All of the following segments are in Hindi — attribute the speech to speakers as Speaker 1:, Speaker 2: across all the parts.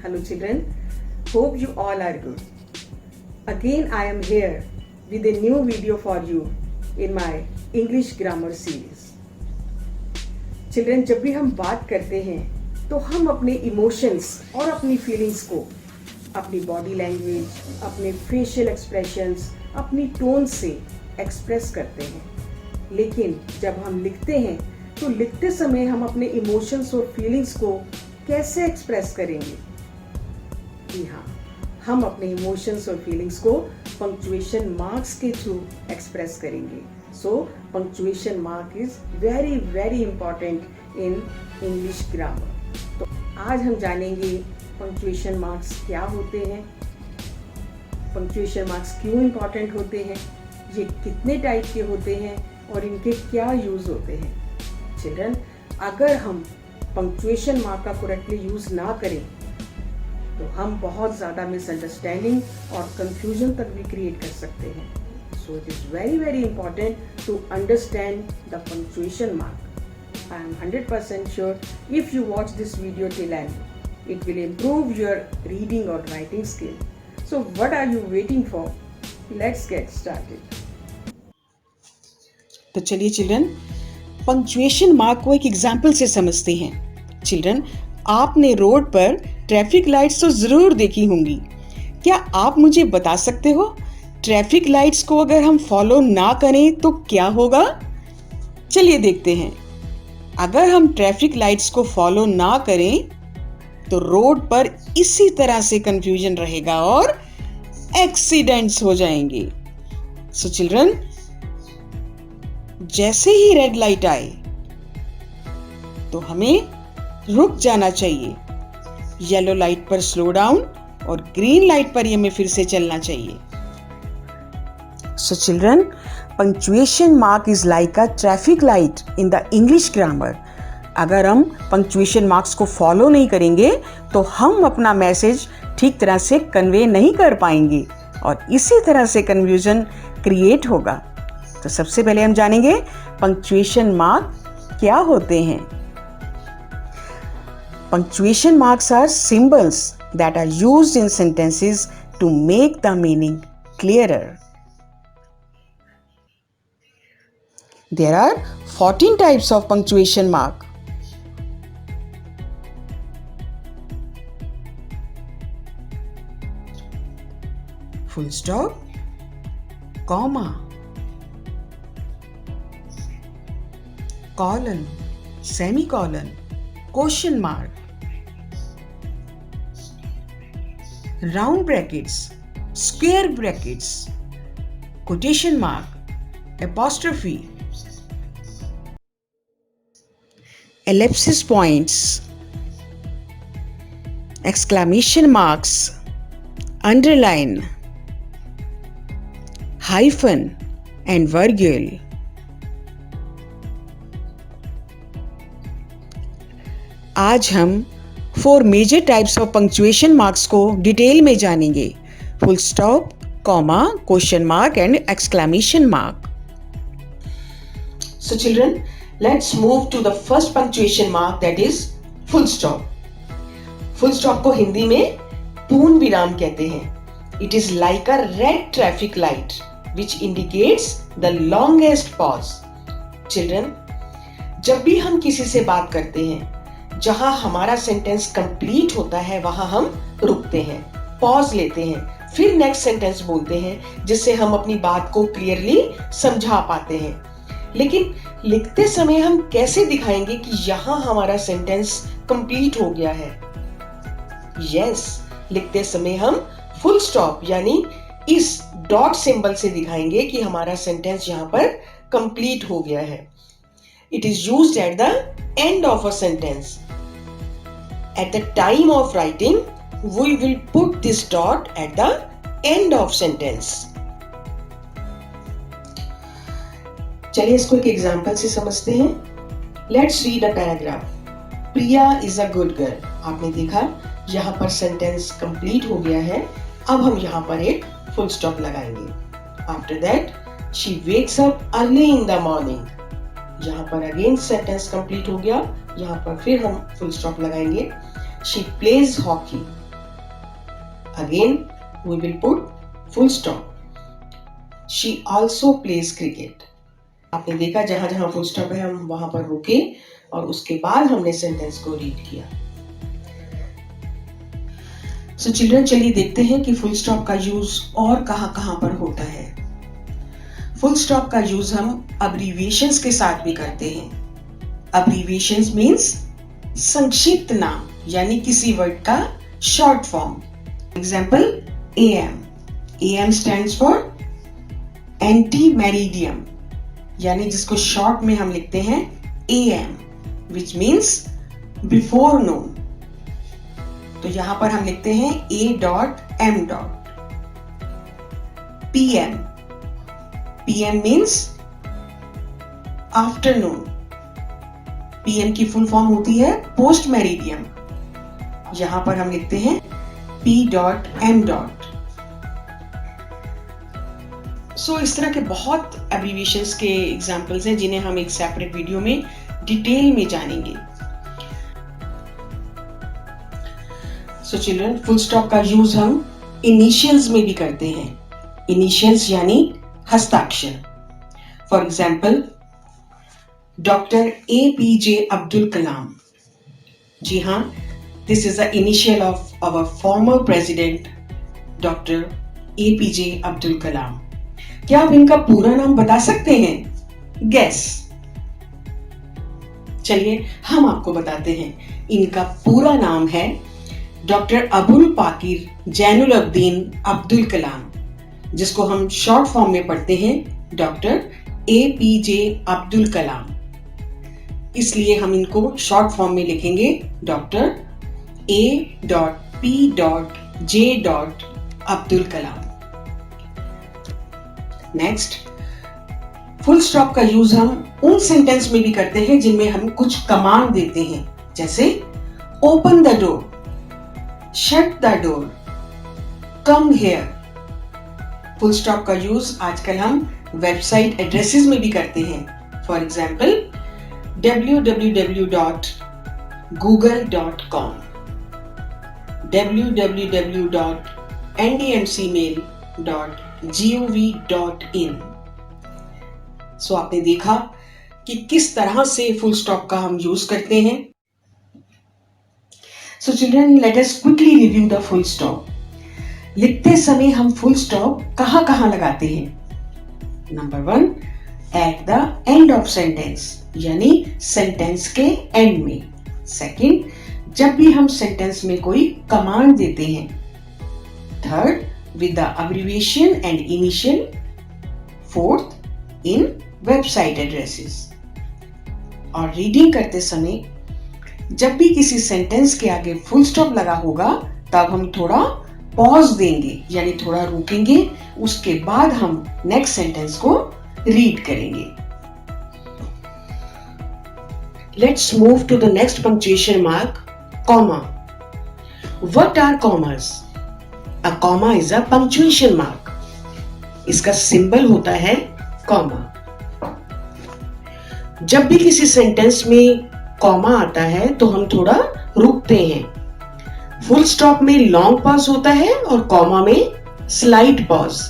Speaker 1: Hello children, hope you all are good. Again I am here with a new video for you in my English grammar series. Children, जब भी हम बात करते हैं तो हम अपने इमोशंस और अपनी फीलिंग्स को अपनी बॉडी लैंग्वेज, अपने फेशियल एक्सप्रेशंस, अपनी टोन से एक्सप्रेस करते हैं. लेकिन जब हम लिखते हैं तो लिखते समय हम अपने इमोशंस और फीलिंग्स को कैसे एक्सप्रेस करेंगे? जी हाँ, हम अपने इमोशंस और फीलिंग्स को पंक्चुएशन मार्क्स के थ्रू एक्सप्रेस करेंगे. So punctuation mark is very very important in English grammar. तो आज हम जानेंगे पंक्चुएशन मार्क्स क्या होते हैं, पंक्चुएशन मार्क्स क्यों इंपॉर्टेंट होते हैं, ये कितने टाइप के होते हैं और इनके क्या यूज होते हैं. चिल्ड्रन, अगर हम पंक्चुएशन मार्क का करेक्टली यूज ना करें तो हम बहुत ज़्यादा मिसअंडरस्टैंडिंग और कंफ्यूजन तक भी क्रिएट कर सकते हैं. So it is very very important to understand the punctuation mark. I am 100% sure if you watch this video till end, it will improve your reading or writing skill. So what are you waiting for? Let's get started.
Speaker 2: तो चलिए चिल्ड्रन, पंक्चुएशन मार्क को एक एग्जाम्पल से समझते हैं. चिल्ड्रन, आपने रोड पर ट्रैफिक लाइट्स तो जरूर देखी होंगी. क्या आप मुझे बता सकते हो ट्रैफिक लाइट्स को अगर हम फॉलो ना करें तो क्या होगा? चलिए देखते हैं. अगर हम ट्रैफिक लाइट्स को फॉलो ना करें तो रोड पर इसी तरह से कंफ्यूजन रहेगा और एक्सीडेंट्स हो जाएंगे. सो चिल्ड्रन, जैसे ही रेड लाइट आए तो हमें रुक जाना चाहिए. येलो लाइट पर स्लो डाउन और ग्रीन लाइट पर हमें फिर से चलना चाहिए. So children, punctuation mark is like a traffic light in the English grammar. अगर हम पंक्चुएशन मार्क्स को फॉलो नहीं करेंगे तो हम अपना मैसेज ठीक तरह से कन्वे नहीं कर पाएंगे और इसी तरह से कन्फ्यूजन क्रिएट होगा. तो सबसे पहले हम जानेंगे पंक्चुएशन मार्क क्या होते हैं. Punctuation marks are symbols that are used in sentences to make the meaning clearer. There are 14 types of punctuation mark. Full stop, comma, colon, semicolon, question mark, round brackets, square brackets, quotation mark, apostrophe, ellipsis points, exclamation marks, underline, hyphen and virgule. आज हम 4 major types of punctuation marks को डिटेल में जानेंगे. Full stop, comma, question mark and exclamation mark. So children, let's move to the first punctuation mark, that is full stop. Full stop को हिंदी में पूर्ण विराम कहते हैं. It is like a red traffic light which indicates the longest pause. Children, जब भी हम किसी से बात करते हैं, जहां हमारा सेंटेंस कंप्लीट होता है वहां हम रुकते हैं, पॉज लेते हैं, फिर नेक्स्ट सेंटेंस बोलते हैं जिससे हम अपनी बात को क्लियरली समझा पाते हैं. लेकिन लिखते समय हम कैसे दिखाएंगे कि यहां हमारा सेंटेंस कंप्लीट हो गया है? यस, लिखते समय हम फुल स्टॉप यानी इस डॉट सिंबल से दिखाएंगे कि हमारा सेंटेंस यहां पर कंप्लीट हो गया है. It is used at the end of a sentence. At the time of writing we will put this dot at the end of sentence. चलिए इसको एक एग्जाम्पल से समझते हैं. Let's read a paragraph. Priya is a good girl. आपने देखा यहाँ पर सेंटेंस कंप्लीट हो गया है. अब हम यहाँ पर एक फुल स्टॉप लगाएंगे. After that she wakes up early in the morning. यहाँ पर अगेन सेंटेंस कंप्लीट हो गया. यहाँ पर फिर हम फुल स्टॉप लगाएंगे. She plays hockey. Again, we will put full stop. She also plays cricket. आपने देखा जहां जहां फुल स्टॉप है हम वहां पर रुके और उसके बाद हमने सेंटेंस को रीड किया. सो चिल्ड्रन, चलिए देखते हैं कि फुल स्टॉप का यूज और कहां पर होता है. फुल स्टॉप का यूज हम अब्रीविएशंस के साथ भी करते हैं. अब्रीविएशंस मीन्स संक्षिप्त नाम, यानी किसी वर्ड का short form. Example AM. AM stands for anti meridiem, यानी जिसको शॉर्ट में हम लिखते हैं AM, which means before known. तो यहां पर हम लिखते हैं A.M. PM. PM means afternoon. PM की फुल फॉर्म होती है पोस्ट मेरिडियम. यहां पर हम लिखते हैं P.M. सो इस तरह के बहुत एब्रीविएशंस के एग्जांपल्स हैं जिन्हें हम एक सेपरेट वीडियो में डिटेल में जानेंगे. सो चिल्ड्रन, फुल स्टॉप का यूज हम इनिशियल्स में भी करते हैं. इनिशियल्स यानी हस्ताक्षर. For example doctor APJ Abdul Kalam. जी हाँ, this is the initial of our former president doctor APJ Abdul Kalam. क्या आप इनका पूरा नाम बता सकते हैं? गेस. चलिए हम आपको बताते हैं. इनका पूरा नाम है डॉक्टर अबुल पाकिर जैनुलब्दीन अब्दुल कलाम, जिसको हम शॉर्ट फॉर्म में पढ़ते हैं डॉक्टर APJ अब्दुल कलाम. इसलिए हम इनको शॉर्ट फॉर्म में लिखेंगे doctor A.P.J. Abdul Kalam. Next, full stop का यूज हम उन सेंटेंस में भी करते हैं जिनमें हम कुछ कमांड देते हैं, जैसे open the door, shut the door, come here. Full stop का यूज आजकल हम वेबसाइट एड्रेसेस में भी करते हैं. For example www.google.com, www.ndmcmail.gov.in. सो आपने देखा कि किस तरह से फुल स्टॉप का हम यूज करते हैं. So children, let us quickly review the full stop. लिखते समय हम फुल स्टॉप कहां कहां लगाते हैं? Number 1, eight the end of sentence, यानी सेंटेंस के एंड में. सेकंड, जब भी हम सेंटेंस में कोई कमांड देते हैं. Third, with the abbreviation and initial. Fourth, in website addresses. और रीडिंग करते समय जब भी किसी सेंटेंस के आगे फुल स्टॉप लगा होगा तब हम थोड़ा पॉज देंगे, यानी थोड़ा रुकेंगे. उसके बाद हम नेक्स्ट सेंटेंस को रीड करेंगे. Let's move to the next punctuation mark, comma. What are commas? A comma is a punctuation mark. इसका सिंबल होता है कॉमा. जब भी किसी सेंटेंस में कॉमा आता है तो हम थोड़ा रुकते हैं. फुल स्टॉप में लॉन्ग पॉज होता है और कॉमा में स्लाइट पॉज.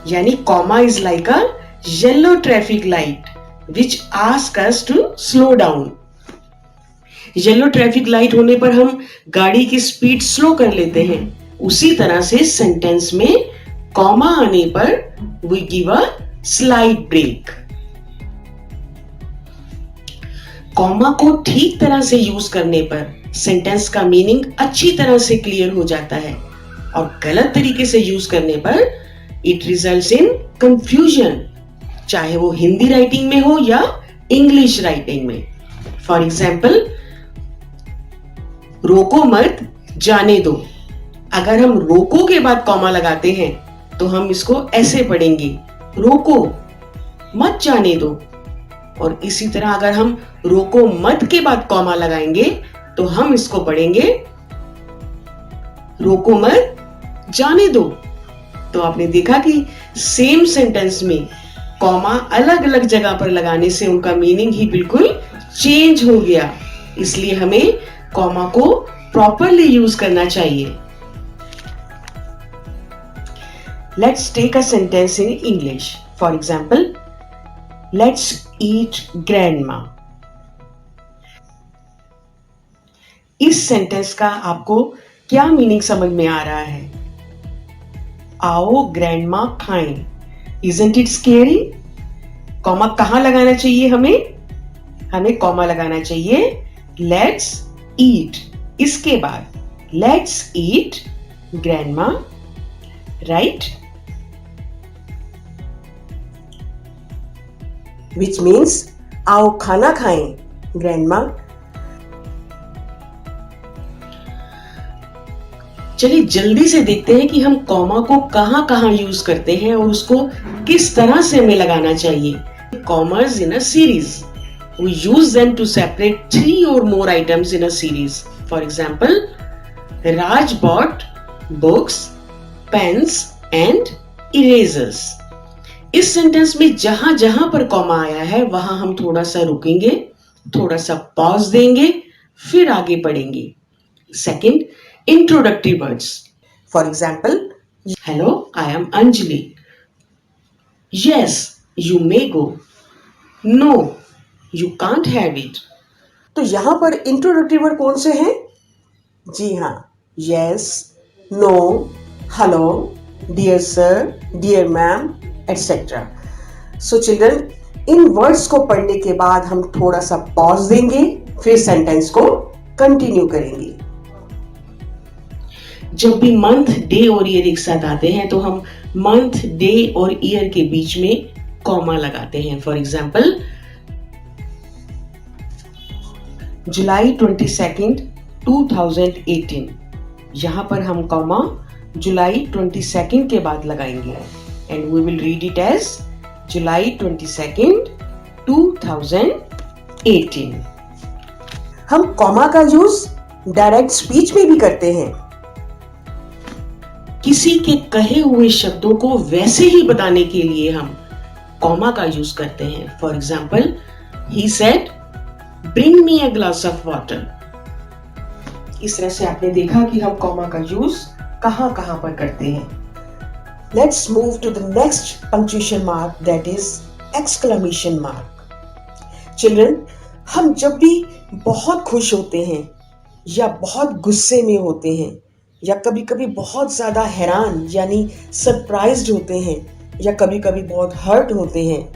Speaker 2: यानी comma is like a yellow traffic light which ask us to slow down. Yellow traffic light होने पर हम गाड़ी की स्पीड स्लो कर लेते हैं. उसी तरह से सेंटेंस में कॉमा आने पर we give a slight break. Comma को ठीक तरह से यूज करने पर सेंटेंस का मीनिंग अच्छी तरह से क्लियर हो जाता है और गलत तरीके से यूज करने पर इट रिजल्ट्स इन कंफ्यूजन, चाहे वो हिंदी राइटिंग में हो या इंग्लिश राइटिंग में. फॉर एग्जाम्पल, रोको मत जाने दो. अगर हम रोको के बाद कॉमा लगाते हैं तो हम इसको ऐसे पढ़ेंगे, रोको मत जाने दो. और इसी तरह अगर हम रोको मत के बाद कॉमा लगाएंगे तो हम इसको पढ़ेंगे, रोको मत जाने दो. तो आपने देखा कि सेम सेंटेंस में कॉमा अलग अलग जगह पर लगाने से उनका मीनिंग ही बिल्कुल चेंज हो गया. इसलिए हमें कॉमा को प्रॉपरली यूज करना चाहिए. Let's take a sentence in English. For example, let's eat grandma. इस सेंटेंस का आपको क्या मीनिंग समझ में आ रहा है? आओ ग्रैंडमा खाएं. Isn't it scary? कॉमा कहां लगाना चाहिए हमें कॉमा लगाना चाहिए लेट्स ईट. इसके बाद let's eat grandma, right? Which means आओ खाना खाएं ग्रैंडमा. चलिए जल्दी से देखते हैं कि हम कॉमा को कहां यूज करते हैं और उसको किस तरह से हमें लगाना चाहिए. Commas in a series. We use them to separate 3 or more items in a series. For example, Raj bought books, pens and erasers. इस सेंटेंस में जहां जहां पर कॉमा आया है वहां हम थोड़ा सा रुकेंगे, थोड़ा सा पॉज देंगे, फिर आगे पढ़ेंगे. Second, introductory words. For example, hello, I am Anjali. Yes, you may go. No, you can't have it. तो यहां पर इंट्रोडक्टरी वर्ड कौन से हैं? जी हाँ, yes, no, hello, dear sir, dear ma'am, etc. So children, इन वर्ड्स को पढ़ने के बाद हम थोड़ा सा पॉज देंगे, फिर सेंटेंस को कंटिन्यू करेंगे. जब भी मंथ, डे और ईयर एक साथ आते हैं तो हम मंथ, डे और ईयर के बीच में कॉमा लगाते हैं. फॉर एग्जाम्पल, जुलाई 22, 2018. यहां पर हम कॉमा जुलाई 22 के बाद लगाएंगे and we will read it as July 22, 2018. हम कॉमा का यूज डायरेक्ट स्पीच में भी करते हैं. किसी के कहे हुए शब्दों को वैसे ही बताने के लिए हम कॉमा का यूज करते हैं. For example, he said bring me a glass of water. इस तरह से आपने देखा कि हम कॉमा का यूज कहां पर करते हैं. Let's move to the next punctuation mark, that is exclamation mark. Children, हम जब भी बहुत खुश होते हैं या बहुत गुस्से में होते हैं या कभी कभी बहुत ज्यादा हैरान यानी सरप्राइज्ड होते हैं या कभी कभी बहुत हर्ट होते हैं,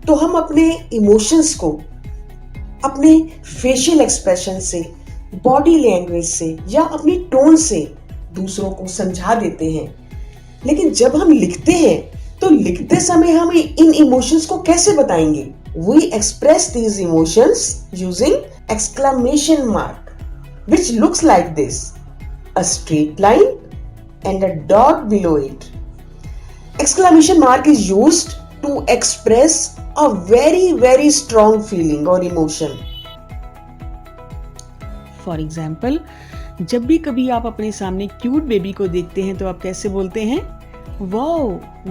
Speaker 2: तो हम अपने इमोशंस को अपने फेशियल एक्सप्रेशन से, बॉडी लैंग्वेज से या अपनी टोन से दूसरों को समझा देते हैं. लेकिन जब हम लिखते हैं तो लिखते समय हम इन इमोशंस को कैसे बताएंगे? We express these emotions using exclamation mark, which looks like this: a straight line and a dot below it. Exclamation mark is used to express a very strong feeling or emotion.
Speaker 3: For example, जब भी कभी आप अपने सामने क्यूट बेबी को देखते हैं तो आप कैसे बोलते हैं? Wow,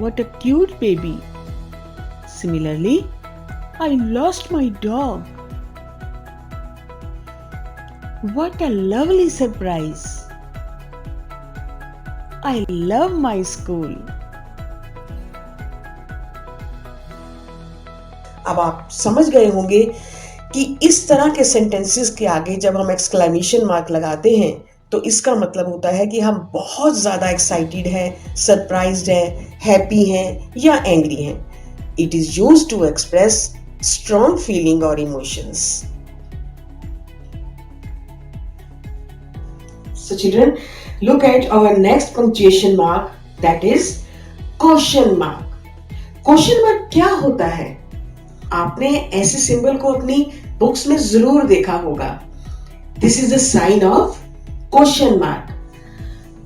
Speaker 3: what a cute baby. Similarly, I lost my dog. What a lovely surprise. I love my school.
Speaker 2: अब आप समझ गए होंगे कि इस तरह के सेंटेंसेस के आगे जब हम एक्सक्लेमेशन मार्क लगाते हैं तो इसका मतलब होता है कि हम बहुत ज्यादा एक्साइटेड हैं, सरप्राइज्ड हैं, हैप्पी हैं या एंग्री हैं. It is used to express strong feeling और emotions. So children, look at our next punctuation mark, that is question mark. Question mark क्या होता है? आपने ऐसे सिंबल को अपनी बुक्स में जरूर देखा होगा. This is a sign of question mark.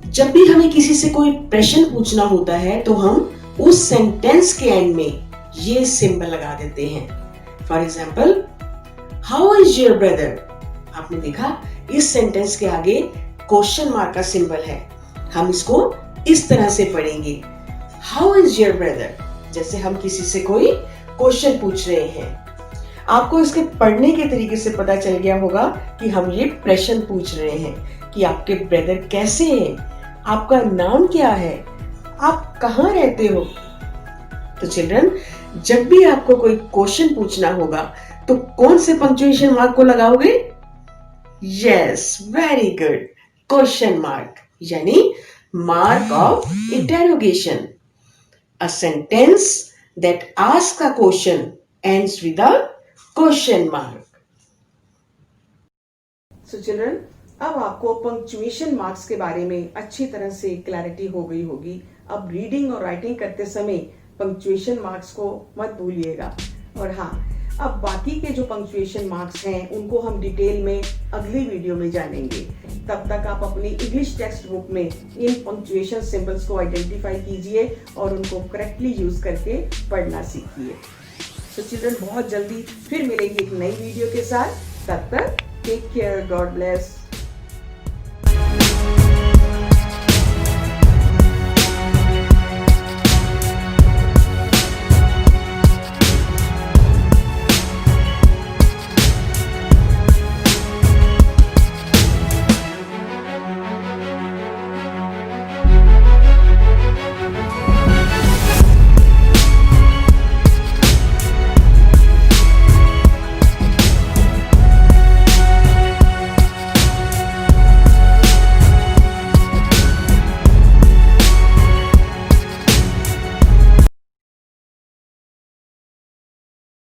Speaker 2: जब भी हमें किसी से कोई प्रश्न पूछना होता है तो हम उस सेंटेंस के एंड में ये सिंबल लगा देते हैं. For example, how is your brother? आपने देखा इस सेंटेंस के आगे क्वेश्चन मार्क का सिंबल है. हम इसको इस तरह से पढ़ेंगे, हाउ इज योर ब्रदर, जैसे हम किसी से कोई क्वेश्चन पूछ रहे हैं. आपको इसके पढ़ने के तरीके से पता चल गया होगा कि हम ये प्रश्न पूछ रहे हैं कि आपके ब्रदर कैसे हैं, आपका नाम क्या है, आप कहाँ रहते हो? तो चिल्ड्रन, जब भी आपको कोई क्वेश्चन पूछना होगा तो कौन से पंक्चुएशन मार्क को लगाओगे? Yes, very good, question mark, यानी mark of interrogation. A sentence that asks a question ends with a question mark.
Speaker 1: So children, अब आपको पंक्चुएशन मार्क्स के बारे में अच्छी तरह से क्लैरिटी हो गई होगी. अब रीडिंग और राइटिंग करते समय पंक्चुएशन मार्क्स को मत भूलिएगा. और हाँ, अब बाकी के जो पंक्चुएशन मार्क्स हैं उनको हम डिटेल में अगली वीडियो में जानेंगे. तब तक आप अपनी इंग्लिश टेक्स्ट बुक में इन पंक्चुएशन सिंबल्स को आइडेंटिफाई कीजिए और उनको करेक्टली यूज करके पढ़ना सीखिए. तो चिल्ड्रन, बहुत जल्दी फिर मिलेंगे एक नई वीडियो के साथ. तब तक टेक केयर, गॉड ब्लेस.